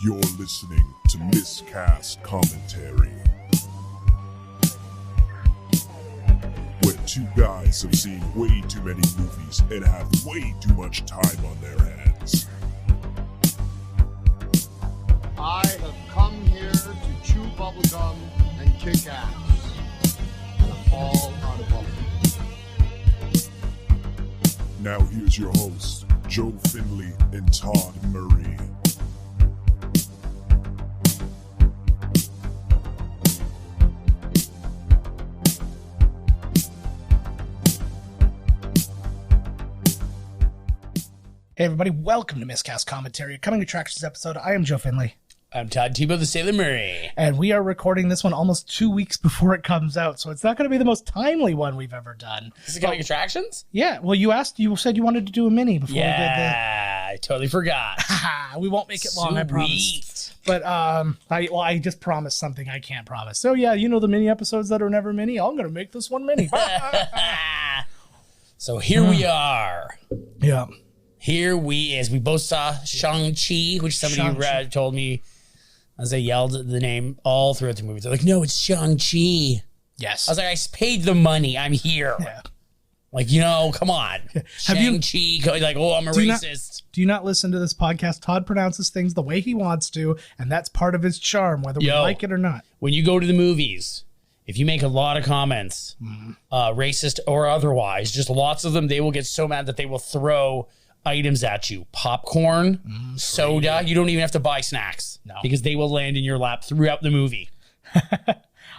You're listening to Miscast Commentary, where two guys have seen way too many movies and have way too much time on their hands. I have come here to chew bubblegum and kick ass. And I'm all out of bubblegum. Now here's your hosts, Joe Finley and Todd Murray. Hey everybody, welcome to Miscast Commentary, coming attractions episode. I am Joe Finley. I'm Todd Tebow, the Sailor Murray. And we are recording this one almost 2 weeks before it comes out, so it's not going to be the most timely one we've ever done. Is it coming attractions? Yeah, well you said you wanted to do a mini before we did Yeah, I totally forgot. we won't make it long, I promise. But I just promised something I can't promise. So yeah, you know the mini episodes that are never mini? I'm going to make this one mini. So here we are. Yeah. Here we both saw Shang-Chi, which somebody told me as I yelled the name all throughout the movie. They're like, no, it's Shang-Chi. Yes. I was like, I paid the money. I'm here. Yeah. Like, come on. Shang-Chi, like, oh, I'm a racist. Do you not listen to this podcast? Todd pronounces things the way he wants to, and that's part of his charm, whether we like it or not. When you go to the movies, if you make a lot of comments, racist or otherwise, just lots of them, they will get so mad that they will throw items at you. Popcorn, soda. You don't even have to buy snacks. No. Because they will land in your lap throughout the movie.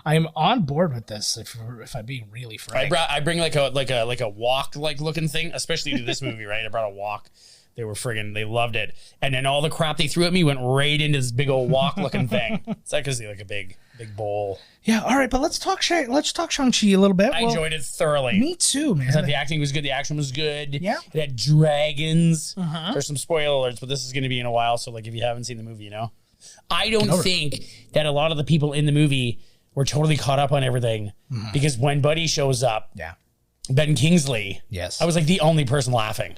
I am on board with this, if I'm being really frank. I bring like a walk looking thing, especially to this movie, right? I brought a walk. They loved it. And then all the crap they threw at me went right into this big old walk looking thing. It's like a big bowl. Yeah, all right, but let's talk Shang-Chi a little bit. I enjoyed it thoroughly. Me too, man. I thought the acting was good. The action was good. Yeah. It had dragons. There's some spoiler alerts, but this is going to be in a while. So, like, if you haven't seen the movie, I don't think that a lot of the people in the movie were totally caught up on everything because when Buddy shows up, Ben Kingsley, yes, I was like the only person laughing.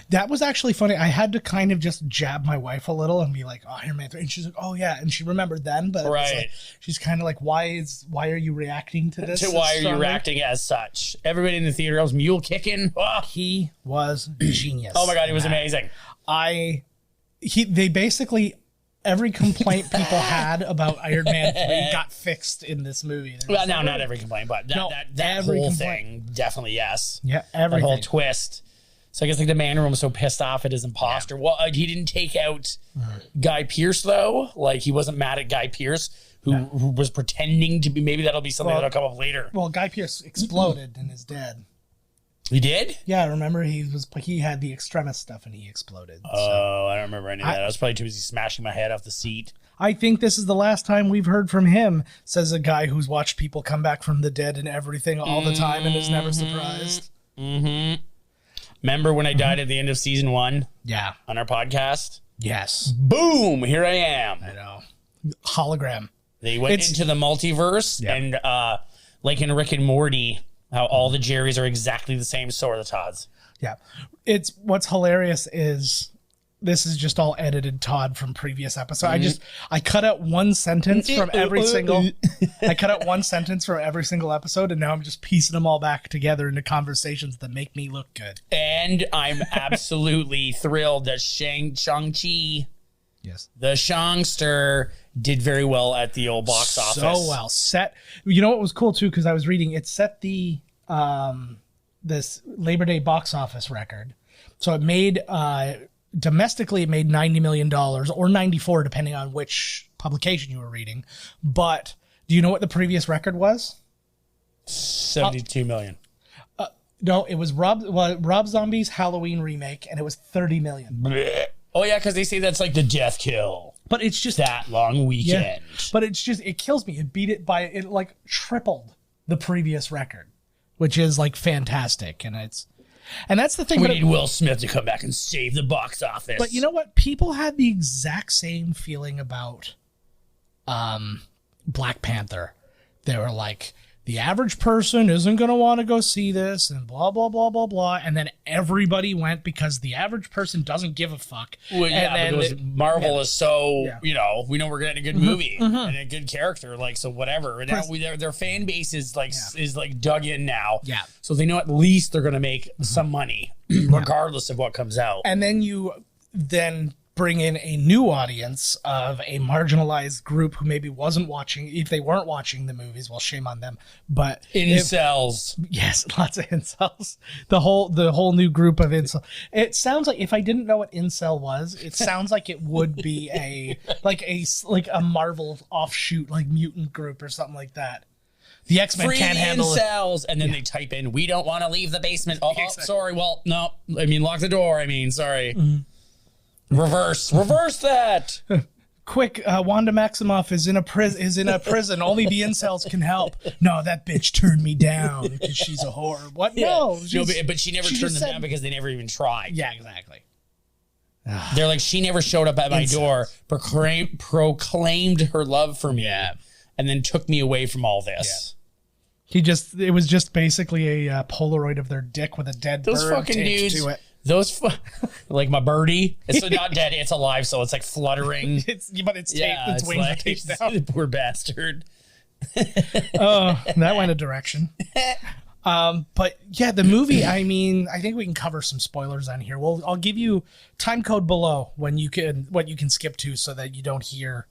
That was actually funny. I had to kind of just jab my wife a little and be like, "Oh, Iron Man 3," and she's like, "Oh yeah," and she remembered then, but right, she's kind of like, "Why are you reacting to this? Why are you reacting as such?" Everybody in the theater was mule kicking. Oh. He was genius. Oh my god, he was amazing. They basically every complaint people had about Iron Man 3 got fixed in this movie. Well, no, not every complaint, but that whole thing, definitely yes. Yeah, everything. That whole twist. So I guess like the man room was so pissed off at his imposter. Yeah. Well, he didn't take out Guy Pearce though. Like he wasn't mad at Guy Pearce, who was pretending to be. Maybe that'll be something that'll come up later. Well, Guy Pearce exploded and is dead. He did? Yeah, I remember he had the extremis stuff and he exploded. Oh, I don't remember any of that. I was probably too busy smashing my head off the seat. I think this is the last time we've heard from him, says a guy who's watched people come back from the dead and everything all the time and is never surprised. Mm-hmm. Remember when I died at the end of season 1? Yeah. On our podcast? Yes. Boom! Here I am. I know. Hologram. They went into the multiverse and like in Rick and Morty, how all the Jerrys are exactly the same sort of Todds. Yeah. What's hilarious is this is just all edited Todd from previous episodes. I cut out one sentence from every single episode, and now I'm just piecing them all back together into conversations that make me look good. And I'm absolutely thrilled that Shang-Chi, yes, the Shangster, did very well at the old box office. So well set. You know what was cool too, because I was reading it set the this Labor Day box office record. So it made domestically, it made $90 million or 94, depending on which publication you were reading. But do you know what the previous record was? 72 million. No, it was Rob Zombie's Halloween remake, and it was 30 million. Blech. Oh yeah, because they say that's like the death kill. But it's just that long weekend. Yeah, but it kills me. It beat it by like tripled the previous record, which is like fantastic, and that's the thing. We need Will Smith to come back and save the box office. But you know what? People had the exact same feeling about Black Panther. They were like, the average person isn't going to want to go see this and blah, blah, blah, blah, blah. And then everybody went because the average person doesn't give a fuck. Well, yeah, because Marvel is so, we know we're getting a good movie and a good character, like, so whatever. And now their fan base is like dug in now. Yeah. So they know at least they're going to make some money regardless of what comes out. And then you bring in a new audience of a marginalized group who maybe wasn't watching. If they weren't watching the movies, well, shame on them. But incels, yes, lots of incels. The whole new group of incels. It sounds like, if I didn't know what incel was, it sounds like it would be a Marvel offshoot, like mutant group or something like that. The X-Men can't handle incels, and then they type in, "We don't want to leave the basement." Oh, exactly. Sorry. Well, no. I mean, lock the door. I mean, sorry. Mm-hmm. Reverse that. Quick, Wanda Maximoff is in a prison. Only the incels can help. No, that bitch turned me down because she's a whore. What? Yeah. No, but she never turned them down because they never even tried. Yeah, exactly. They're like, she never showed up at my door, proclaimed her love for me, and then took me away from all this. Yeah. It was just basically a Polaroid of their dick with a dead bird fucking taped dudes. to it. Like my birdie, it's not dead, it's alive, so it's like fluttering. But it's taped. Its wings are taped down. Poor bastard. Oh, that went a direction. But yeah, the movie. I mean, I think we can cover some spoilers on here. I'll give you time code below what you can skip to so that you don't hear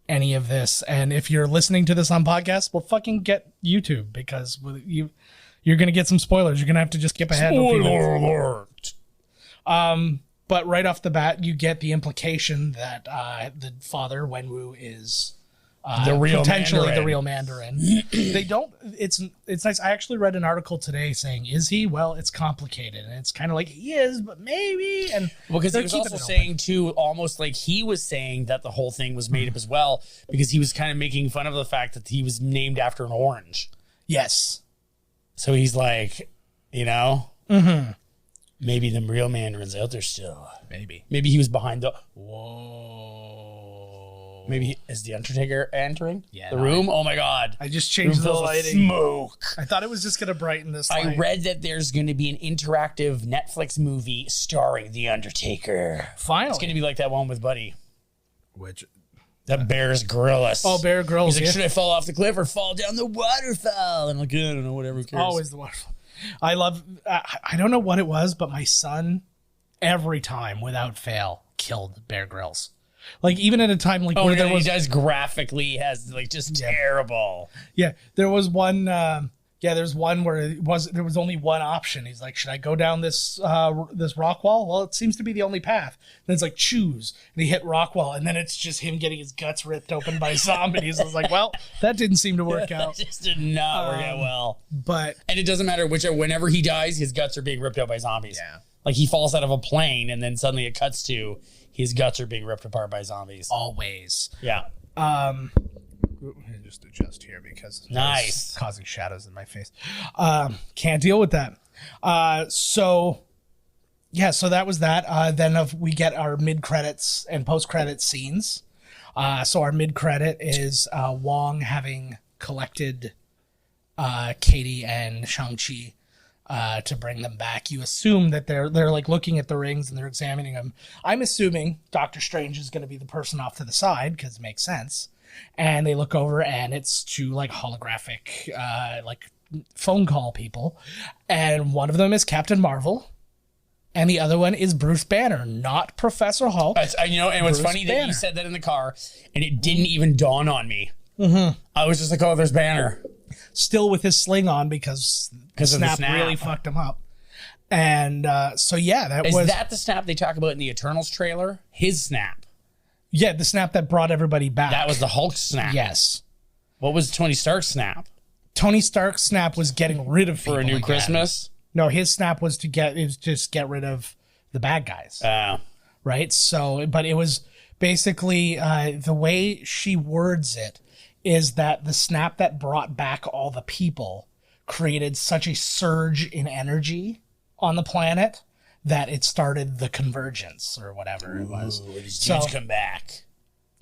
any of this. And if you're listening to this on podcast, well, fucking get YouTube, because you're going to get some spoilers. You're going to have to just skip ahead. Spoiler alert. But right off the bat, you get the implication that the father, Wenwu, is potentially the real Mandarin. They don't. It's nice. I actually read an article today saying, "Is he?" Well, it's complicated, and it's kind of like he is, but maybe. And because he was also saying too, almost like he was saying that the whole thing was made up as well, because he was kind of making fun of the fact that he was named after an orange. Yes. So he's like, maybe the real Mandarin's out there still. Maybe he was behind the. Whoa. Maybe is the Undertaker entering the room? Oh my God! I just changed the lighting. Smoke. I thought it was just gonna brighten this. I read that there's going to be an interactive Netflix movie starring the Undertaker. Finally, it's going to be like that one with Buddy. Which. That Bear's Grylls. Oh, Bear Grylls. He's like, should I fall off the cliff or fall down the waterfall? And I'm like, I don't know, whatever. Cares. Always the waterfall. I love. I don't know what it was, but my son, every time without fail, killed Bear Grylls. Like, even at a time like where there was, he does graphically has like just terrible. Yeah, there was one. There's one where there was only one option. He's like, should I go down this rock wall? Well, it seems to be the only path. Then it's like, choose. And he hit rock wall, and then it's just him getting his guts ripped open by zombies. I was like, well, that didn't seem to work out. That just did not work out well. And it doesn't matter whenever he dies, his guts are being ripped out by zombies. Yeah. Like he falls out of a plane, and then suddenly it cuts to his guts are being ripped apart by zombies. Always. Yeah. Just adjust here because it's causing shadows in my face. Can't deal with that. So that was that. Then we get our mid-credits and post-credits scenes. So our mid-credit is Wong having collected Katie and Shang-Chi to bring them back. You assume that they're like looking at the rings and they're examining them. I'm assuming Doctor Strange is going to be the person off to the side because it makes sense. And they look over, and it's two like holographic, like phone call people, and one of them is Captain Marvel, and the other one is Bruce Banner, not Professor Hulk. And what's funny that you said that in the car, and it didn't even dawn on me. Mm-hmm. I was just like, oh, there's Banner, still with his sling on because snap really fucked him up. And is that the snap they talk about in the Eternals trailer? His snap. Yeah, the snap that brought everybody back. That was the Hulk snap. Yes. What was Tony Stark's snap? Tony Stark's snap was getting rid of people for a new Christmas. No, his snap was just get rid of the bad guys. Right. So, but it was basically the way she words it is that the snap that brought back all the people created such a surge in energy on the planet that it started the convergence or whatever it was. These dudes come back.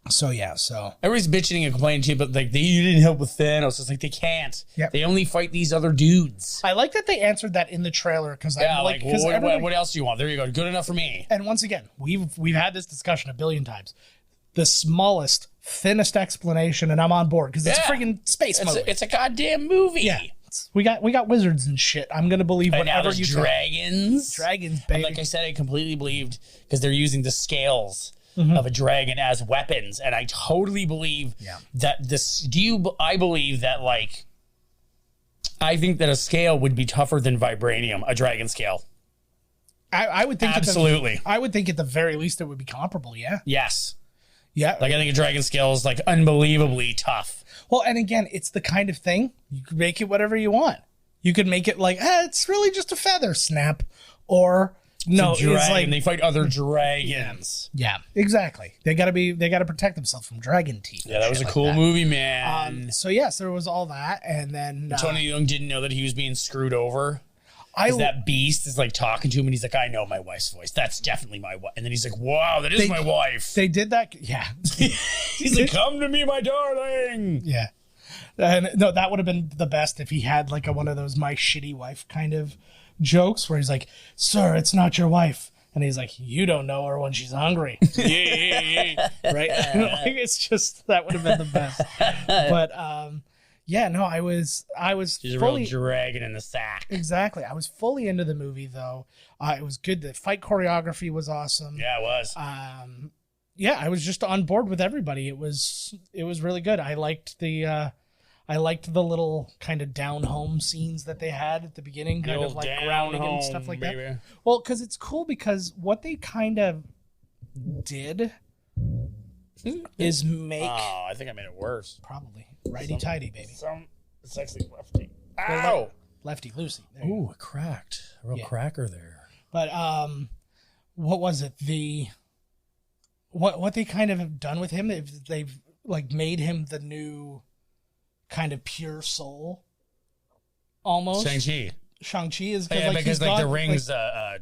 So yeah, so everybody's bitching and complaining too, but like you didn't help with Thanos. It's like they can't. Yep. They only fight these other dudes. I like that they answered that in the trailer because Yeah, like what else do you want? There you go. Good enough for me. And once again, we've had this discussion a billion times. The smallest, thinnest explanation, and I'm on board because it's a freaking space movie. It's a goddamn movie. Yeah, we got wizards and shit. I'm gonna believe and whatever you dragons. Dragons, baby. And like I said, I completely believed because they're using the scales of a dragon as weapons, and I totally believe that this. I believe that like. I think that a scale would be tougher than vibranium, a dragon scale. I would think absolutely. I would think at the very least it would be comparable. Yeah. Yes. Yeah. Like I think a dragon scale is like unbelievably tough. Well, and again, it's the kind of thing you could make it whatever you want. You could make it like, it's really just a feather snap, or no, it's like they fight other dragons. Yeah, exactly. They gotta protect themselves from dragon teeth. Yeah, that was a cool movie, man. So yes, there was all that, and then Tony Young didn't know that he was being screwed over. That beast is like talking to him, and he's like, "I know my wife's voice. That's definitely my wife." And then he's like, "Wow, that is my wife." They did that. Yeah. He's like, "Come to me, my darling." Yeah. And no, that would have been the best if he had like one of those "my shitty wife" kind of jokes where he's like, "Sir, it's not your wife," and he's like, "You don't know her when she's hungry." Yeah. Right. Like, it's just that would have been the best. But yeah, no, I was She's fully, a real dragon in the sack. Exactly. I was fully into the movie though. It was good. The fight choreography was awesome. Yeah, it was. Yeah, I was just on board with everybody. It was really good. I liked the little kind of down home scenes that they had at the beginning, kind of like grounding and stuff like that. Well, because it's cool because what they kind of did is make. Oh, I think I made it worse. Probably righty-tighty, baby. It's actually lefty. Ow! Lefty loosey. Ooh, it cracked. A real cracker there. But what was it? What they kind of have done with him? They've like made him the new kind of pure soul. Almost. Shang-Chi is because the rings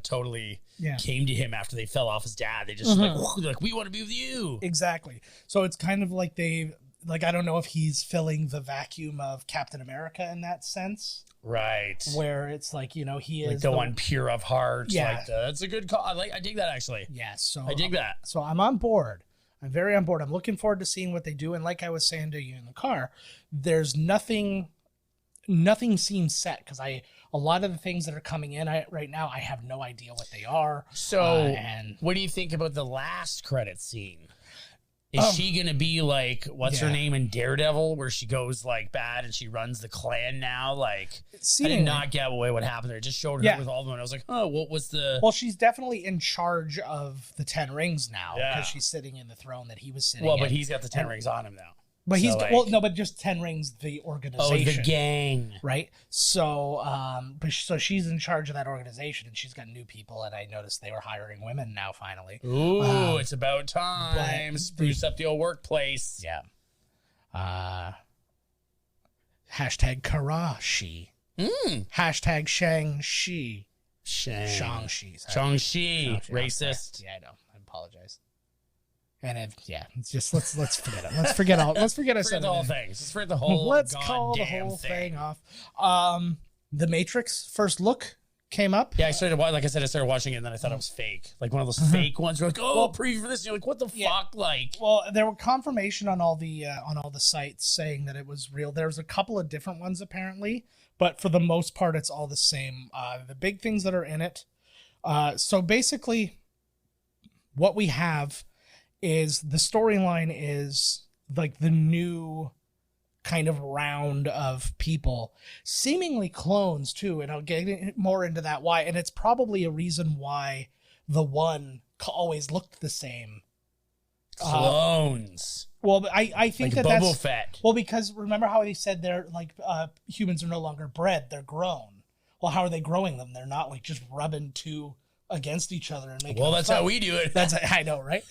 totally came to him after they fell off his dad. They just like we want to be with you. Exactly. So it's kind of like I don't know if he's filling the vacuum of Captain America in that sense. Right. Where it's like, he is like the one pure of heart. Yeah. Like that's a good call. I dig that actually. Yeah. So I dig that. So I'm on board. I'm very on board. I'm looking forward to seeing what they do. And like I was saying to you in the car, there's nothing seems set because a lot of the things that are coming in right now, I have no idea what they are. So and what do you think about the last credit scene? Is she going to be like, what's her name in Daredevil, where she goes like bad and she runs the clan now? Like, I did not get away what happened there. It just showed her with all of them. And I was like, oh, what was the... Well, she's definitely in charge of the 10 rings now because she's sitting in the throne that he was sitting in. Well, but he's got the 10 rings on him now. But but just 10 rings, the organization. Oh, the gang. Right? So, so she's in charge of that organization and she's got new people. And I noticed they were hiring women now, finally. Ooh, it's about time. Spruce up the old workplace. Yeah. Hashtag Karashi. Hashtag Shang-Chi. Shang-Chi. Shang-Chi. Racist. Yeah, I know. I apologize. And it's just let's forget it. Let's forget I said the whole thing. Let's forget the whole. Let's call the whole thing off. The Matrix first look came up. Yeah, I started watching it, and then I thought it was fake, like one of those fake ones. Where like, preview for this. And you're like, what the fuck? Like, well, there were confirmation on all the sites saying that it was real. There was a couple of different ones apparently, but for the most part, it's all the same. The big things that are in it. So basically, what we have is the storyline is like the new kind of round of people, seemingly clones too, and I'll get more into that why, and it's probably a reason why the one always looked the same. Clones. Well, I think like that's Boba Fett. Well, because remember how they said they're like humans are no longer bred, they're grown. Well, how are they growing them? They're not like just rubbing two against each other and making. Well, that's how we do it. I know, right?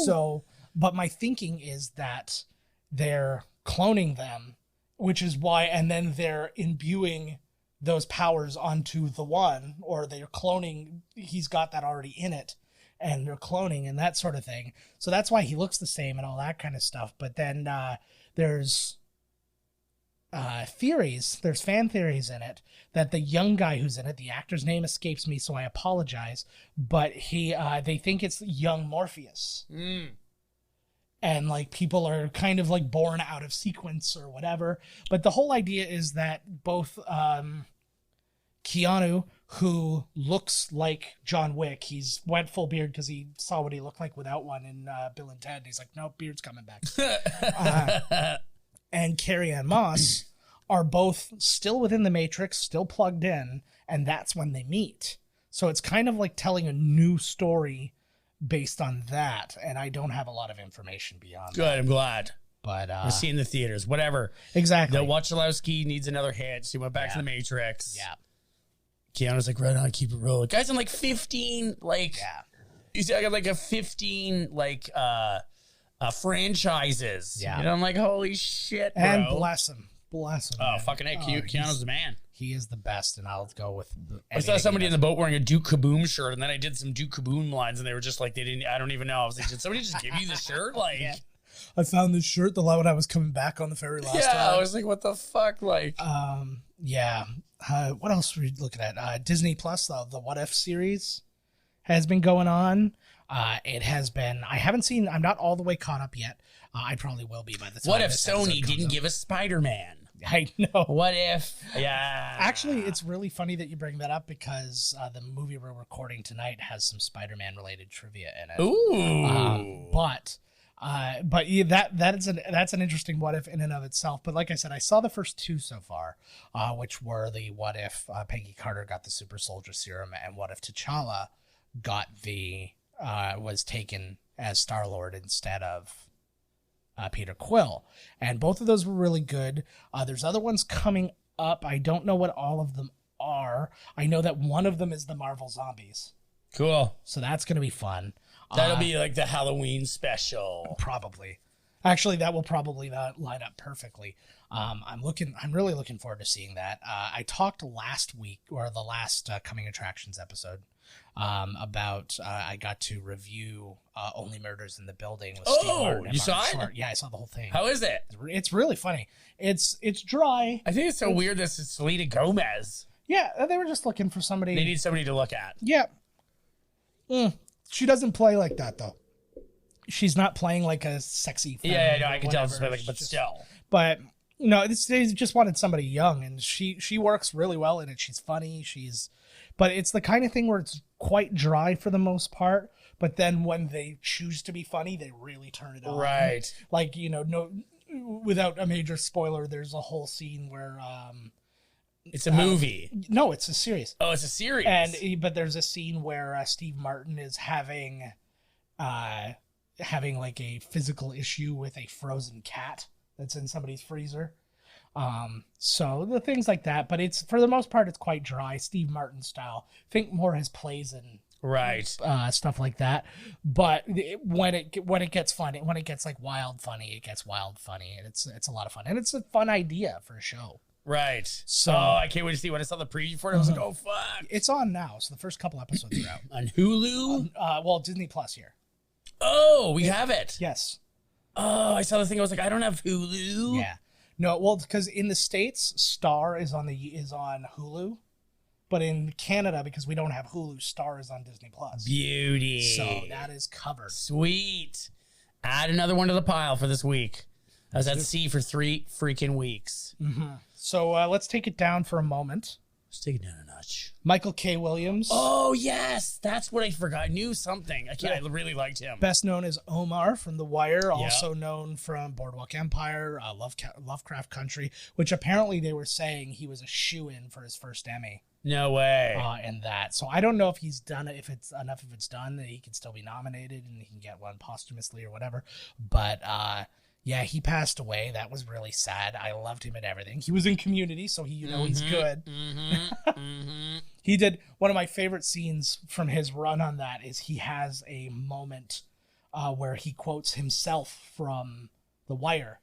So, but my thinking is that they're cloning them, which is why, and then they're imbuing those powers onto the one, or they're cloning. He's got that already in it, and they're cloning and that sort of thing. So that's why he looks the same and all that kind of stuff. But then there's theories, there's fan theories in it that the young guy who's in it, the actor's name escapes me, so I apologize, but they think it's young Morpheus. And like people are kind of like born out of sequence or whatever. But the whole idea is that both Keanu, who looks like John Wick, he's went full beard because he saw what he looked like without one in Bill and Ted. And he's like, no, beard's coming back. And Carrie-Anne Moss are both still within the Matrix, still plugged in, and that's when they meet. So it's kind of like telling a new story based on that, and I don't have a lot of information beyond Good, that. I'm glad. But We'll see in the theaters, whatever. exactly. The Wachowski needs another hit, so he went back to the Matrix. Yeah. Keanu's like, right on, keep it rolling. Guy's in like 15, like, he's got like a 15, like, franchises. Yeah. And I'm like, holy shit, bro. And bless him. Bless him. Oh, man. fucking A. Keanu's the man. He is the best, and I'll go with I saw somebody in the boat wearing a Duke Kaboom shirt, and then I did some Duke Kaboom lines, and they were just like, I don't even know. I was like, did somebody just give you the shirt? Like, I found this shirt the when I was coming back on the ferry last time. I was like, what the fuck? Like, what else were we looking at? Disney Plus, the What If series has been going on. It has been, I'm not all the way caught up yet. I probably will be by the time. what if this episode Sony comes didn't out. give us Spider-Man? I know. What if? Yeah. Actually, it's really funny that you bring that up because the movie we're recording tonight has some Spider-Man related trivia in it. Ooh. But yeah, that's an interesting what if in and of itself. But like I said, I saw the first two so far, which were the what if Peggy Carter got the super soldier serum, and what if T'Challa got was taken as Star-Lord instead of Peter Quill. And both of those were really good. There's other ones coming up. I don't know what all of them are. I know that one of them is the Marvel Zombies. Cool. So that's going to be fun. That'll be like the Halloween special. Probably. Actually, that will probably line up perfectly. I'm really looking forward to seeing that. I talked last week, or the last Coming Attractions episode, about I got to review Only Murders in the Building with Steve Martin and you saw Martin it? Short. Yeah, I saw the whole thing. How is it? It's really funny. It's dry. I think it's so weird this is Selena Gomez. Yeah, they were just looking for somebody. They need somebody to look at. Yeah. She doesn't play like that, though. She's not playing like a sexy. Yeah, no, I can tell. whatever. But still. But no, they just wanted somebody young, and she works really well in it. She's funny. But it's the kind of thing where it's quite dry for the most part. But then when they choose to be funny, they really turn it on. Right. Like, no, without a major spoiler, there's a whole scene where It's a movie. no, it's a series. Oh, it's a series. But there's a scene where Steve Martin is having like a physical issue with a frozen cat that's in somebody's freezer. So the things like that, but it's for the most part it's quite dry, Steve Martin style. Think more his plays and right. stuff like that. But when it gets funny, when it gets like wild funny, it gets wild funny, and it's a lot of fun, and it's a fun idea for a show. Right. So I can't wait to see. When I saw the preview for it, I was like, oh fuck. It's on now, so the first couple episodes are out. On Hulu? Well, Disney Plus here. Oh, we have it. Yes. Oh, I saw the thing. I was like, I don't have Hulu. Yeah. No, well, because in the States, Star is on Hulu, but in Canada, because we don't have Hulu, Star is on Disney Plus. Beauty. So that is covered. Sweet. Add another one to the pile for this week. I was at sea for 3 freaking weeks. So let's take it down for a moment. Let's take it down a notch. Michael K. Williams, Oh, yes. That's what I forgot. I knew something. I really liked him. best known as Omar from The Wire, also known from Boardwalk Empire, Lovecraft Country, which apparently they were saying he was a shoo-in for his first Emmy. No way. And that. So I don't know if he's done it, if it's done that he can still be nominated and he can get one posthumously or whatever. But yeah, he passed away. That was really sad. I loved him in everything. He was in Community, so he's good. He did one of my favorite scenes from his run on that is he has a moment where he quotes himself from The Wire.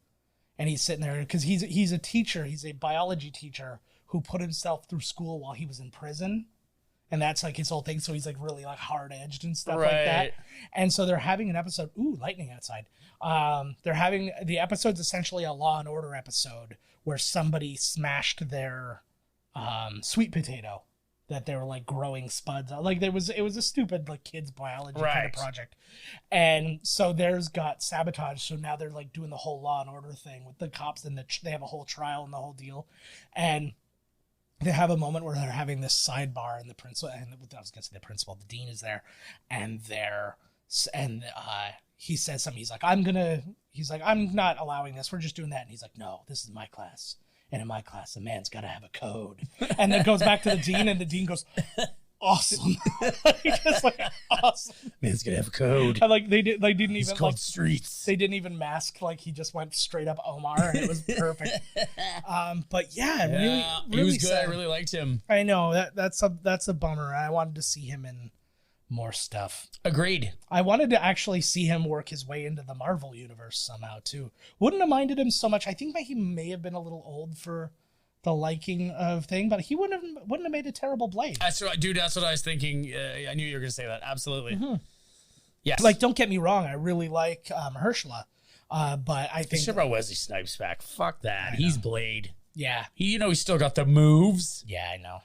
And he's sitting there because he's a teacher. He's a biology teacher who put himself through school while he was in prison And that's like his whole thing. So he's like really like hard edged and stuff like Right. that. And so they're having an episode. Ooh, lightning outside. They're having the episode's essentially a Law and Order episode where somebody smashed their sweet potato that they were like growing spuds. Like it was a stupid like kids biology kind of project. And so theirs got sabotaged. So now they're like doing the whole Law and Order thing with the cops and they have a whole trial and the whole deal. And they have a moment where they're having this sidebar, and the principal, and I was going to say the principal, the dean is there, and he says something. He's like, I'm not allowing this. We're just doing that. And he's like, no, this is my class. And in my class, a man's got to have a code. And then goes back to the dean, and the dean goes, awesome. Just like, awesome. Man's gonna have a code. And like they didn't It's even called like streets. they didn't even mask, like he just went straight up Omar, and it was perfect. But yeah, really he was good. sad. I really liked him. I know that's a bummer. I wanted to see him in more stuff. Agreed. I wanted to actually see him work his way into the Marvel universe somehow too. Wouldn't have minded him so much. I think that he may have been a little old for the liking of thing, but he wouldn't have made a terrible Blade. That's what I was thinking. I knew you were going to say that. Absolutely. Mm-hmm. Yes. Like, don't get me wrong, I really like Herschela, but I think Sure brought Wesley Snipes back. Fuck that. He's Blade. yeah, He's still got the moves. yeah, I know.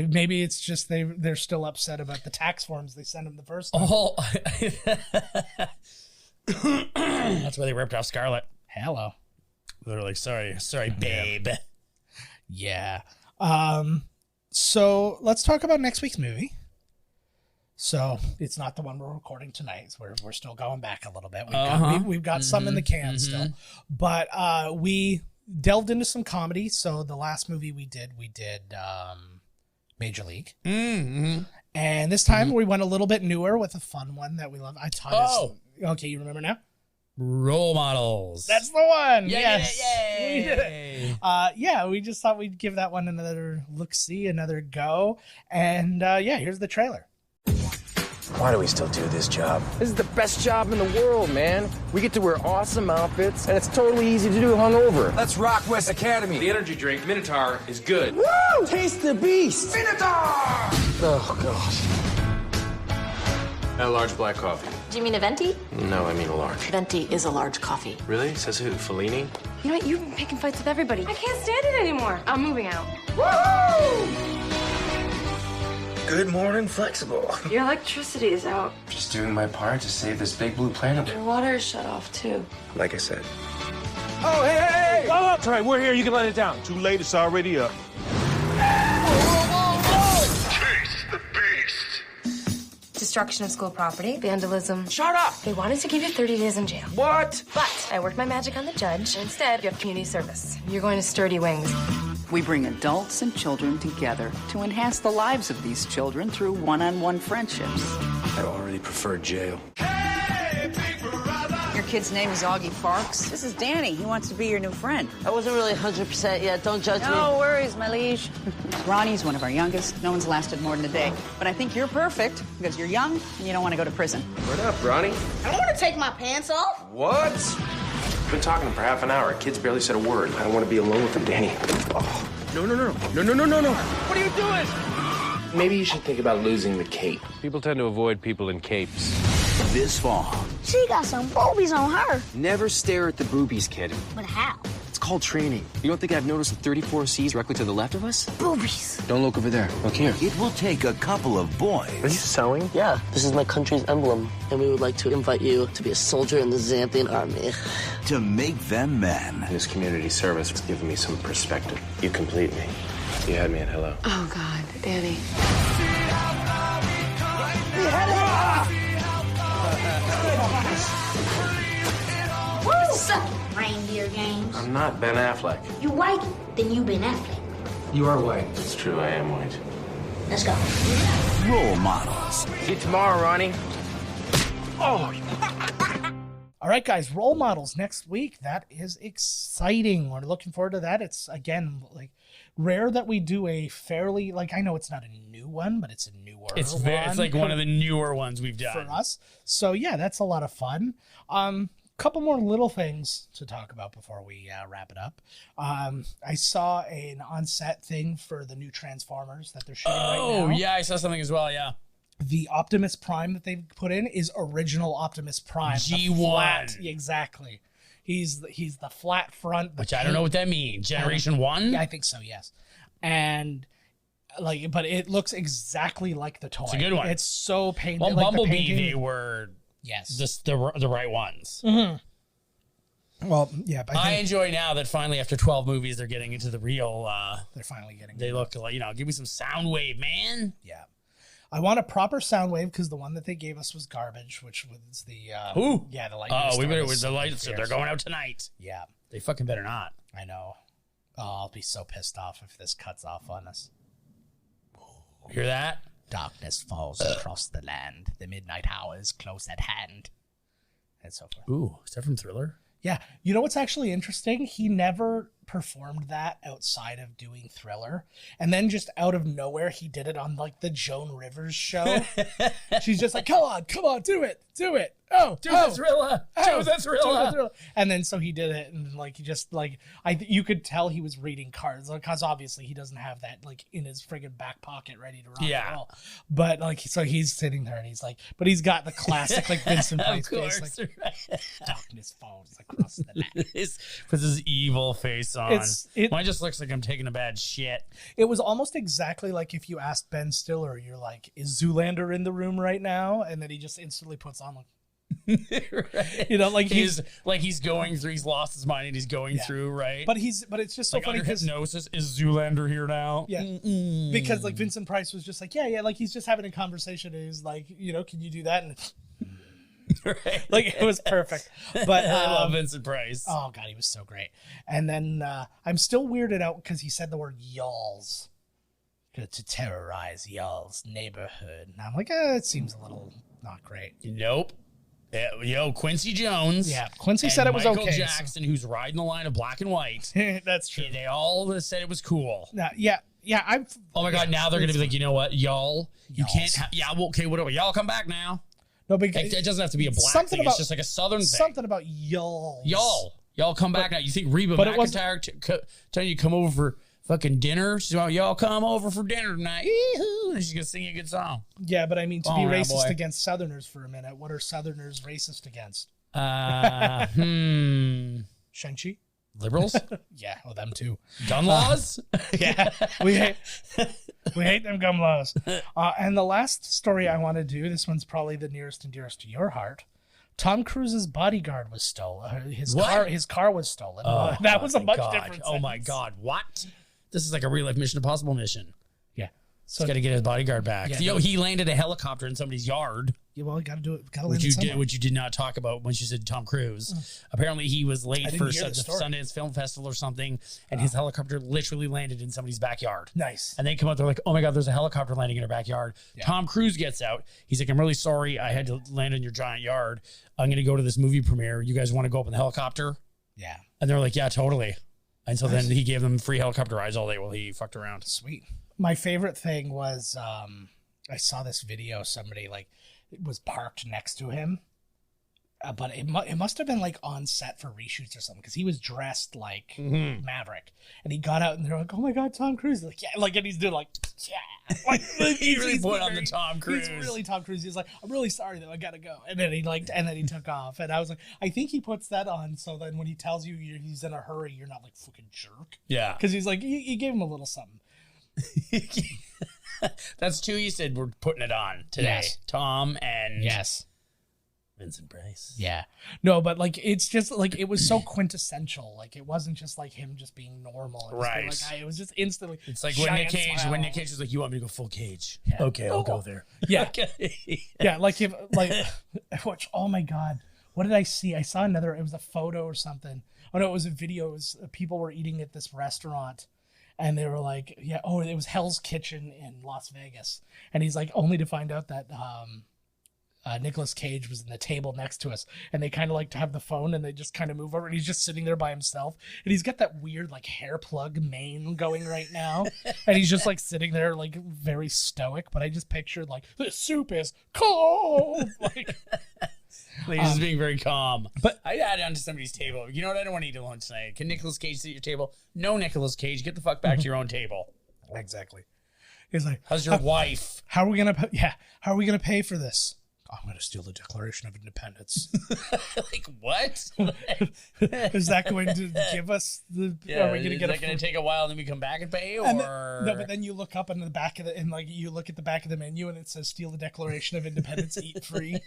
Maybe it's just they're still upset about the tax forms they sent him the first time. Oh, that's why they ripped off Scarlet. Hello. They're like, sorry, babe. Yeah. So let's talk about next week's movie. So it's not the one we're recording tonight. So we're still going back a little bit. We've got some in the can still, but we delved into some comedy. So the last movie we did Major League, and this time we went a little bit newer with a fun one that we love. I taught okay, you remember now? Role models. That's the one. Yeah, Yes. yay. We did it. Yeah, we just thought we'd give that one another look-see, another go. And here's the trailer. Why do we still do this job? This is the best job in the world, man. We get to wear awesome outfits, and it's totally easy to do hungover. Let's rock West Academy. The energy drink Minotaur is good. Woo! Taste the beast! Minotaur! Oh, God. A large black coffee. Do you mean a venti? No, I mean a large. Venti is a large coffee. Really? Says who? Fellini? You know what? You've been picking fights with everybody. I can't stand it anymore. I'm moving out. Good morning, Flexible. Your electricity is out. Just doing my part to save this big blue planet. Your water is shut off, too. Like I said. Oh, hey! Oh, it's all right. We're here. You can let it down. Too late, it's already up. Chase the beast. Destruction of school property, vandalism. Shut up! They wanted to give you 30 days in jail. What? But I worked my magic on the judge. Instead, you have community service. You're going to Sturdy Wings. We bring adults and children together to enhance the lives of these children through one-on-one friendships. I already prefer jail. Your kid's name is Augie Farks. This is Danny. He wants to be your new friend. I wasn't really 100% yet. Don't judge me. No worries, my liege. Ronnie's one of our youngest. No one's lasted more than a day. But I think you're perfect because you're young and you don't want to go to prison. What up, Ronnie? I don't want to take my pants off. What? Been talking to him for half an hour. Kids barely said a word. I don't want to be alone with him, Danny. Oh. No. What are you doing? Maybe you should think about losing the cape. People tend to avoid people in capes. This fall. She got some boobies on her. Never stare at the boobies, kid. But how? It's called training. You don't think I've noticed the 34 C's directly to the left of us? Boobies. Don't look over there. Look here. It will take a couple of boys. Are you sewing? Yeah, this is my country's emblem, and we would like to invite you to be a soldier in the Xanthian army. To make them men. This community service has given me some perspective. You complete me. You had me at hello. Oh, God, Danny. Suck it, reindeer games. I'm not Ben Affleck. You white, then you Ben Affleck. You are white. It's true, I am white. Let's go. Role models. See you tomorrow, Ronnie. All right, guys, role models next week. That is exciting. We're looking forward to that. It's, again, like rare that we do a fairly, like, I know it's not a new one, but it's a newer It's one like one of the newer ones we've done for us. So yeah, that's a lot of fun. couple more little things to talk about before we wrap it up. I saw an on-set thing for the new Transformers that they're shooting right now. Oh, yeah, I saw something as well, yeah. The Optimus Prime that they've put in is original Optimus Prime. G1. Exactly. He's the flat front. Which I don't know what that means. Generation 1? Yeah, I think so, yes. And but it looks exactly like the toy. It's a good one. It's so painted. Well, like Bumblebee, they were the right ones. Mm-hmm. Well, yeah. But I enjoy now that finally after 12 movies, they're getting into the real. They're finally getting. They look like, give me some Soundwave, man. Yeah. I want a proper Soundwave because the one that they gave us was garbage, which was the the light. Oh, we better with the lights. They're going out tonight. Yeah, they fucking better not. I know. Oh, I'll be so pissed off if this cuts off on us. Hear that? Darkness falls across the land. The midnight hour is close at hand, and so forth. Ooh, is that from Thriller? Yeah, you know what's actually interesting? He never performed that outside of doing Thriller, and then just out of nowhere he did it on like the Joan Rivers show. She's just like, come on, do it. Do the Thriller. Do the Thriller. And then so he did it, and like he just like you could tell he was reading cards because obviously he doesn't have that like in his friggin' back pocket ready to rock and roll. But like so he's sitting there and he's like, but he's got the classic like Vincent Price face, like darkness falls across the land. Puts his evil face on. Mine just looks like I'm taking a bad shit. It was almost exactly like if you asked Ben Stiller, you're like, is Zoolander in the room right now? And then he just instantly puts on like, right. Like he's going through. He's lost his mind and he's going through, right? But it's just so like funny under hypnosis. Is Zoolander here now? Yeah, because like Vincent Price was just like, yeah, like he's just having a conversation. And he's like, can you do that? And right. Like it was perfect. But I love Vincent Price. Oh god, he was so great. And then I'm still weirded out because he said the word y'alls to terrorize y'all's neighborhood. And I'm like, it seems a little not great. Nope. Yo, Quincy Jones. Yeah, Quincy said it was Michael okay. Michael Jackson, who's riding the line of black and white. That's true. They all said it was cool. Yeah. Oh my god! Now they're gonna be like, you know what, y'all? You can't. Okay, whatever. Y'all come back now. No, because it doesn't have to be a black thing. It's just like a southern thing. Something about y'all. Y'all come back now. You think Reba McEntire telling you come over for fucking dinner? She's about y'all come over for dinner tonight. And she's gonna sing you a good song. Yeah, but I mean to be racist against Southerners for a minute. What are Southerners racist against? Shang-Chi? Liberals? Yeah, well, them too. Gun laws? Yeah, we hate them gun laws. And the last story I want to do, this one's probably the nearest and dearest to your heart. Tom Cruise's bodyguard was stolen. His car was stolen. Oh, that was a much different. Oh my god! What? This is like a real life Mission Impossible mission. Yeah. So he's got to get his bodyguard back. Yeah, he landed a helicopter in somebody's yard. Yeah, well, you got to do it. Which you did not talk about when you said Tom Cruise. Apparently, he was late for the Sundance Film Festival or something, and his helicopter literally landed in somebody's backyard. Nice. And they come out, they're like, "Oh my god, there's a helicopter landing in our backyard." Yeah. Tom Cruise gets out. He's like, "I'm really sorry, I had to land in your giant yard. I'm going to go to this movie premiere. You guys want to go up in the helicopter?" Yeah. And they're like, "Yeah, totally." And so then he gave them free helicopter rides all day while he fucked around. Sweet. My favorite thing was I saw this video. Somebody it was parked next to him, but it must have been like on set for reshoots or something because he was dressed like Maverick, and he got out and they're like, "Oh my god, Tom Cruise!" Like yeah, and he's doing he really put on the Tom Cruise. He's really Tom Cruise. He's like, "I'm really sorry though, I gotta go," and then he took off, and I was like, I think he puts that on so then when he tells you he's in a hurry, you're not like fucking jerk. Yeah, because he's like, you gave him a little something. That's two you said we're putting it on today. Yes. Tom and Vincent Price. Yeah. No, but it's just it was so quintessential. It wasn't just him just being normal. Right. It was just instantly. It's like when Nick Cage was like, "You want me to go full cage?" Yeah. Okay, I'll go there. Yeah. Okay. Yeah. Which, oh my god, what did I see? I saw another. It was a photo or something. Oh no, it was a video. It was people were eating at this restaurant. And they were like, it was Hell's Kitchen in Las Vegas. And he's like, only to find out that Nicolas Cage was in the table next to us, and they kind of like to have the phone, and they just kind of move over, and he's just sitting there by himself, and he's got that weird like hair plug mane going right now, and he's just like sitting there like very stoic. But I just pictured like the soup is cold, like he's just being very calm. But I add onto somebody's table. You know what? I don't want to eat alone tonight. Can Nicolas Cage sit at your table? No, Nicolas Cage, get the fuck back to your own table. Exactly. He's like, how's your wife? How are we gonna? How are we gonna pay for this? I'm going to steal the Declaration of Independence. Like, what? Is that going to give us the... Yeah, are we going to take a while and then we come back and pay? Or... no, but then you look up in the back of the... And, like, you look at the back of the menu and it says, steal the Declaration of Independence, eat free.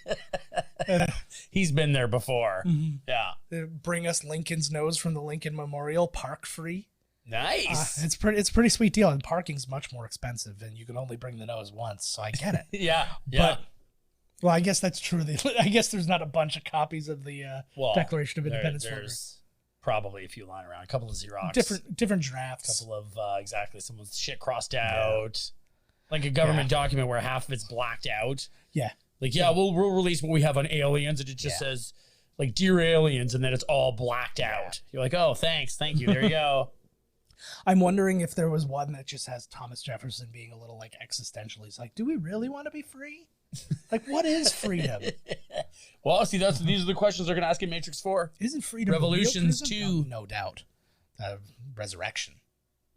He's been there before. Mm-hmm. Yeah. Bring us Lincoln's nose from the Lincoln Memorial, park free. Nice. It's a pretty sweet deal. And parking's much more expensive, and you can only bring the nose once, so I get it. Yeah. But... Well, I guess that's true. I guess there's not a bunch of copies of the Declaration of Independence. There's probably a few lying around, a couple of Xerox, different drafts, a couple of exactly someone's shit crossed out, like a government document where half of it's blacked out. Yeah, like we'll release what we have on aliens, and it just says like "Dear Aliens," and then it's all blacked out. You're like, oh, thank you, there you go. I'm wondering if there was one that just has Thomas Jefferson being a little like existential. He's like, do we really want to be free? Like, what is freedom? Well, see, these are the questions they're going to ask in Matrix 4. Isn't freedom Revolutions 2? No doubt. Resurrection.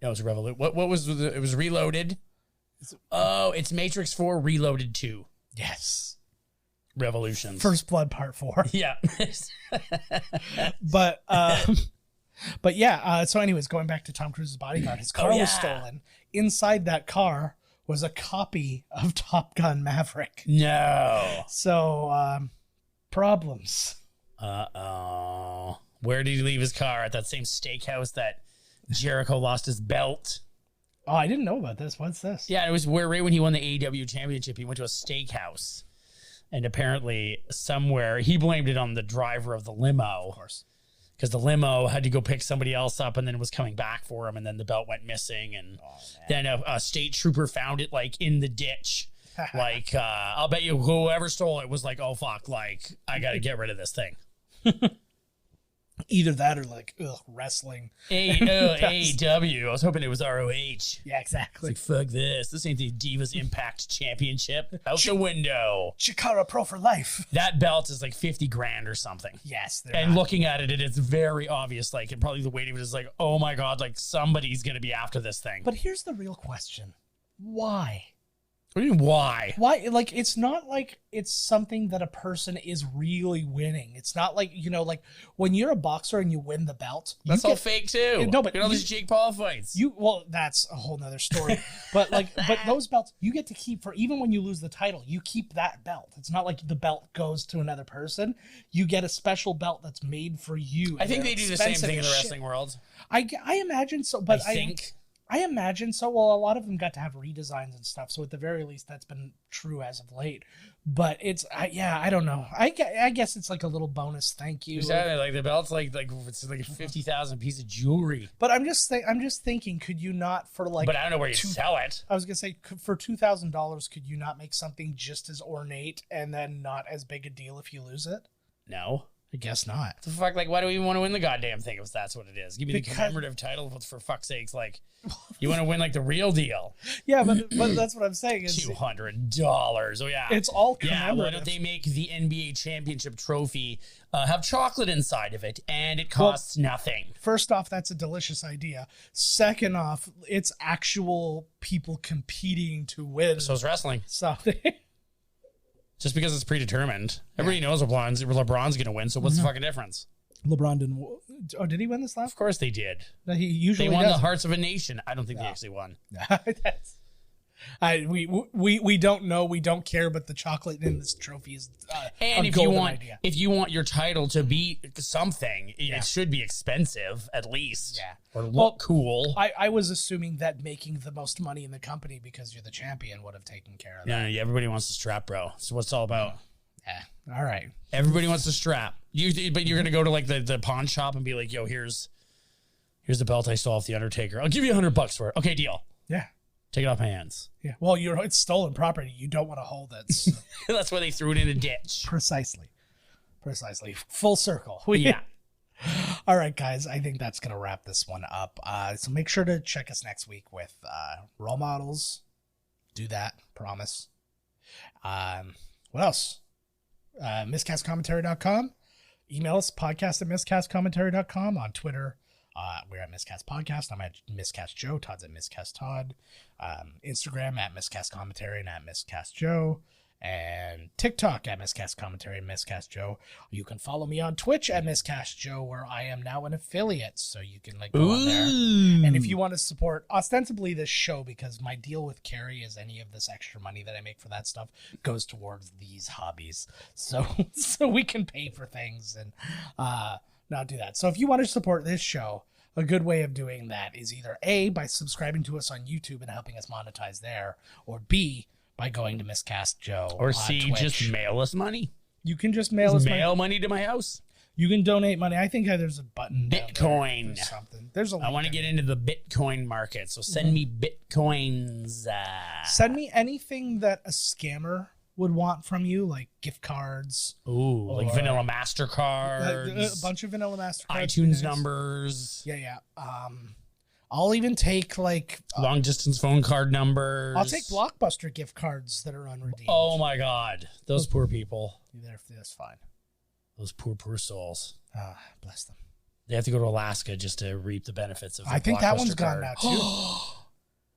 No, it's Revolution. What was it? Was Reloaded. It's Matrix 4 Reloaded 2. Yes. Revolutions. First Blood Part 4. Yeah. But yeah, so anyways, going back to Tom Cruise's bodyguard, his car was stolen. Inside that car was a copy of Top Gun Maverick. No. So, problems. Uh-oh. Where did he leave his car? At that same steakhouse that Jericho lost his belt? Oh, I didn't know about this. What's this? Yeah, it was right when he won the AEW championship, he went to a steakhouse. And apparently somewhere, he blamed it on the driver of the limo. Of course. Because the limo had to go pick somebody else up and then it was coming back for him, and then the belt went missing, and then a state trooper found it like in the ditch. Like, I'll bet you whoever stole it was like, oh fuck, like I got to get rid of this thing. Either that or like wrestling. AEW. I was hoping it was ROH. Yeah, exactly. It's like, fuck this. This ain't the Divas Impact Championship. Out the window. Chikara Pro for life. That belt is like 50 grand or something. Yes. And looking at it, it's very obvious. Like, and probably the weight of it is like, oh my God, like somebody's going to be after this thing. But here's the real question. Why? What do you mean, why? Why? Like, it's not like it's something that a person is really winning. It's not like, you know, like when you're a boxer and you win the belt. That's all fake too. No, but all these Jake Paul fights. Well, that's a whole nother story. but those belts you get to keep for even when you lose the title. You keep that belt. It's not like the belt goes to another person. You get a special belt that's made for you. I think they do the same thing in the wrestling world. I imagine so, but I imagine so. Well, a lot of them got to have redesigns and stuff. So at the very least, that's been true as of late. But I don't know. I guess it's like a little bonus. Thank you. Exactly. Like the belt's like it's like a 50,000 piece of jewelry. But I'm just thinking, could you not for like? But I don't know where you sell it. I was gonna say for $2,000, could you not make something just as ornate and then not as big a deal if you lose it? No. I guess not. The fuck, like, why do we even want to win the goddamn thing if that's what it is? Give me the commemorative title for fuck's sakes. Like, you want to win like the real deal? Yeah, but that's what I'm saying is $200. Oh yeah, it's all commemorative. Yeah, why don't they make the NBA championship trophy have chocolate inside of it, and it costs nothing? First off, that's a delicious idea. Second off, it's actual people competing to win. So is wrestling. Something. Just because it's predetermined. Everybody knows LeBron's going to win, so what's the fucking difference? LeBron didn't... Oh, did he win this last? Of course they did. He usually They won the hearts of a nation. I don't think they actually won. We don't know. We don't care, but the chocolate in this trophy is and a if golden idea. If you want your title to be something, it should be expensive, at least. Yeah. Or look cool. I was assuming that making the most money in the company because you're the champion would have taken care of that. Yeah, everybody wants the strap, bro. So what's it all about? Yeah. All right. Everybody wants the strap. But you're going to go to like the pawn shop and be like, yo, here's the belt I stole off the Undertaker. I'll give you $100 for it. Okay, deal. Yeah. Take it off my hands. Yeah. Well, it's stolen property. You don't want to hold it. So. That's why they threw it in a ditch. Precisely. Full circle. Yeah. All right, guys. I think that's going to wrap this one up. So make sure to check us next week with role models. Do that. Promise. What else? Miscastcommentary.com. Email us, podcast@miscastcommentary.com. On Twitter, we're at Miscast Podcast. I'm at miscastjoe. Todd's at miscasttodd. Instagram at miscastcommentary and at miscastjoe. And TikTok at miscastcommentary and miscastjoe. You can follow me on Twitch at miscastjoe, where I am now an affiliate, so you can go on there. And if you want to support ostensibly this show, because my deal with Carrie is any of this extra money that I make for that stuff goes towards these hobbies, so we can pay for things and not do that. So if you want to support this show, a good way of doing that is either A, by subscribing to us on YouTube and helping us monetize there, or B, by going to MiscastJoe or C, Twitch. just mail us money. You can just mail us money to my house. You can donate money. I think there's a button. Bitcoin. There's something. There's a. I want to get into the Bitcoin market, so send me Bitcoins. Send me anything that a scammer would want from you, like gift cards. Ooh, like vanilla MasterCards. A bunch of vanilla MasterCards. iTunes numbers. Yeah. I'll even take long distance phone card numbers. I'll take Blockbuster gift cards that are unredeemed. Oh my God, those poor people. That's fine. Those poor souls. Bless them. They have to go to Alaska just to reap the benefits of. I think that one's gone now too.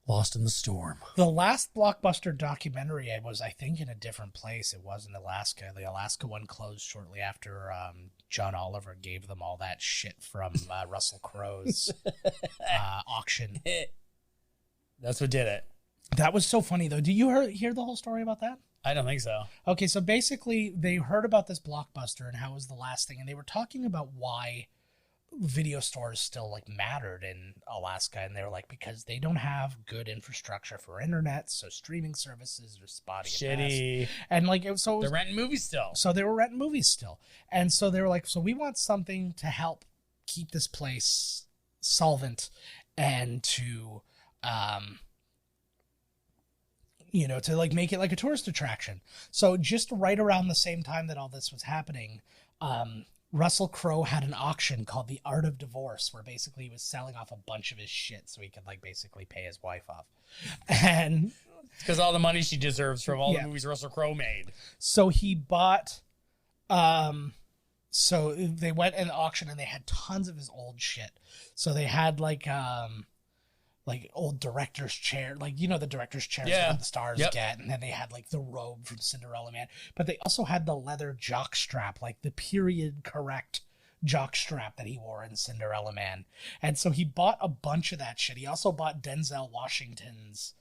Lost in the storm. The last Blockbuster documentary was, I think, in a different place. It was in Alaska. The Alaska one closed shortly after John Oliver gave them all that shit from Russell Crowe's auction. That's what did it. That was so funny, though. Did you hear the whole story about that? I don't think so. Okay, so basically, they heard about this Blockbuster and how it was the last thing, and they were talking about why video stores still mattered in Alaska, and they were because they don't have good infrastructure for internet, so streaming services are spotty, shitty, and they're renting movies still. So they were renting movies still, and so they were so we want something to help keep this place solvent and to to make it like a tourist attraction. So just right around the same time that all this was happening, Russell Crowe had an auction called The Art of Divorce, where basically he was selling off a bunch of his shit so he could basically pay his wife off. And because all the money she deserves from all the movies Russell Crowe made. So he bought, so they went in auction and they had tons of his old shit. So they had old director's chair, the director's chairs that the stars get, and then they had the robe from Cinderella Man, but they also had the leather jock strap, the period correct jock strap that he wore in Cinderella Man. And so he bought a bunch of that shit. He also bought Denzel Washington's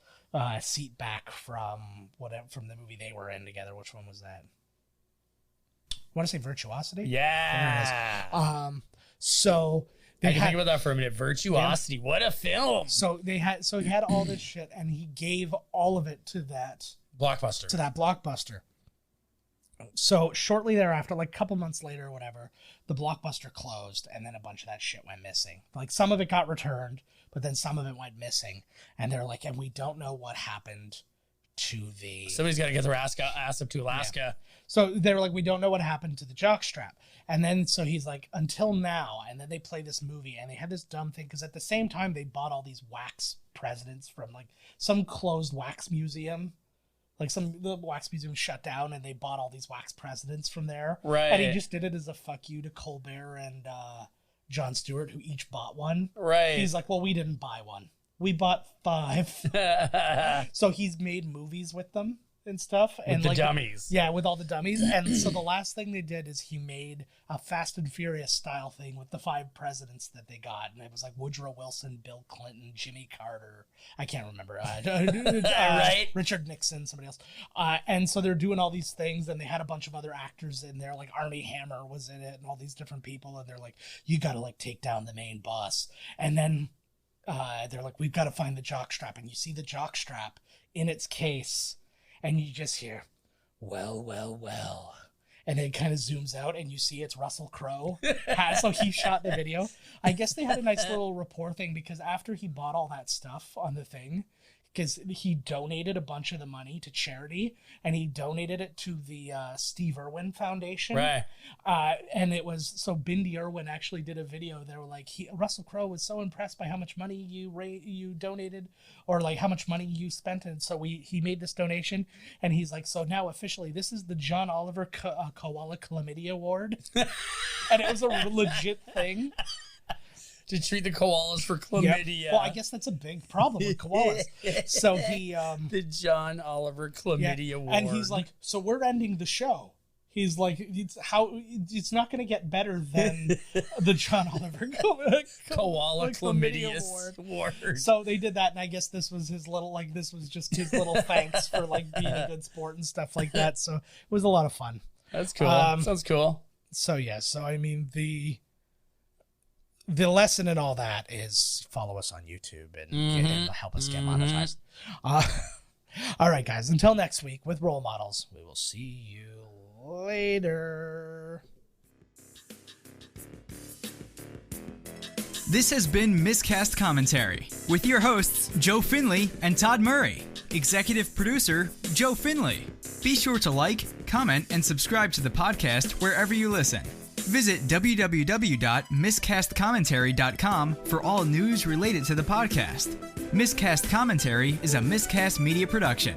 seat back from the movie they were in together. Which one was that? I want to say Virtuosity. Yeah. So I can think about that for a minute. Virtuosity. What a film. So he had all this shit, and he gave all of it to that Blockbuster. So shortly thereafter, a couple months later or whatever, the Blockbuster closed, and then a bunch of that shit went missing. Some of it got returned, but then some of it went missing. And they're and we don't know what happened to the... Somebody's got to get their ass up to Alaska. Yeah. So they were we don't know what happened to the jockstrap. And then so he's until now. And then they play this movie, and they had this dumb thing, because at the same time they bought all these wax presidents from some closed wax museum. The wax museum shut down, and they bought all these wax presidents from there. Right. And he just did it as a fuck you to Colbert and Jon Stewart, who each bought one. Right. He's well, we didn't buy one. We bought 5. So he's made movies with them and stuff. With the dummies. Yeah, with all the dummies. And so the last thing they did is he made a Fast and Furious style thing with the 5 presidents that they got. And it was Woodrow Wilson, Bill Clinton, Jimmy Carter. I can't remember. Right? Richard Nixon, somebody else. And so they're doing all these things, and they had a bunch of other actors in there. Armie Hammer was in it, and all these different people. And they're you got to take down the main boss. And then... they're we've got to find the jockstrap, and you see the jockstrap in its case, and you just hear, well, and it kind of zooms out, and you see it's Russell Crowe. So he shot the video. I guess they had a nice little rapport thing, because after he bought all that stuff on the thing, because he donated a bunch of the money to charity, and he donated it to the Steve Irwin Foundation. Right. And it was, so Bindi Irwin actually did a video. They were like, Russell Crowe was so impressed by how much money you donated, or like how much money you spent. And so he made this donation, and he's like, so now officially this is the John Oliver Koala Chlamydia Award. And it was a legit thing. To treat the koalas for chlamydia. Yep. Well, I guess that's a big problem with koalas. So he... the John Oliver Chlamydia Award. And he's like, so we're ending the show. He's like, it's not going to get better than the John Oliver Koala Chlamydia Award. So they did that, and I guess this was his little, like, this was just his little thanks for, like, being a good sport and stuff like that. So it was a lot of fun. That's cool. Sounds cool. So, yeah. So, I mean, the lesson in all that is follow us on YouTube and help us get monetized. All right, guys. Until next week with Role Models, we will see you later. This has been Miscast Commentary with your hosts, Joe Finley and Todd Murray. Executive producer, Joe Finley. Be sure to like, comment, and subscribe to the podcast wherever you listen. Visit www.miscastcommentary.com for all news related to the podcast. Miscast Commentary is a Miscast Media production.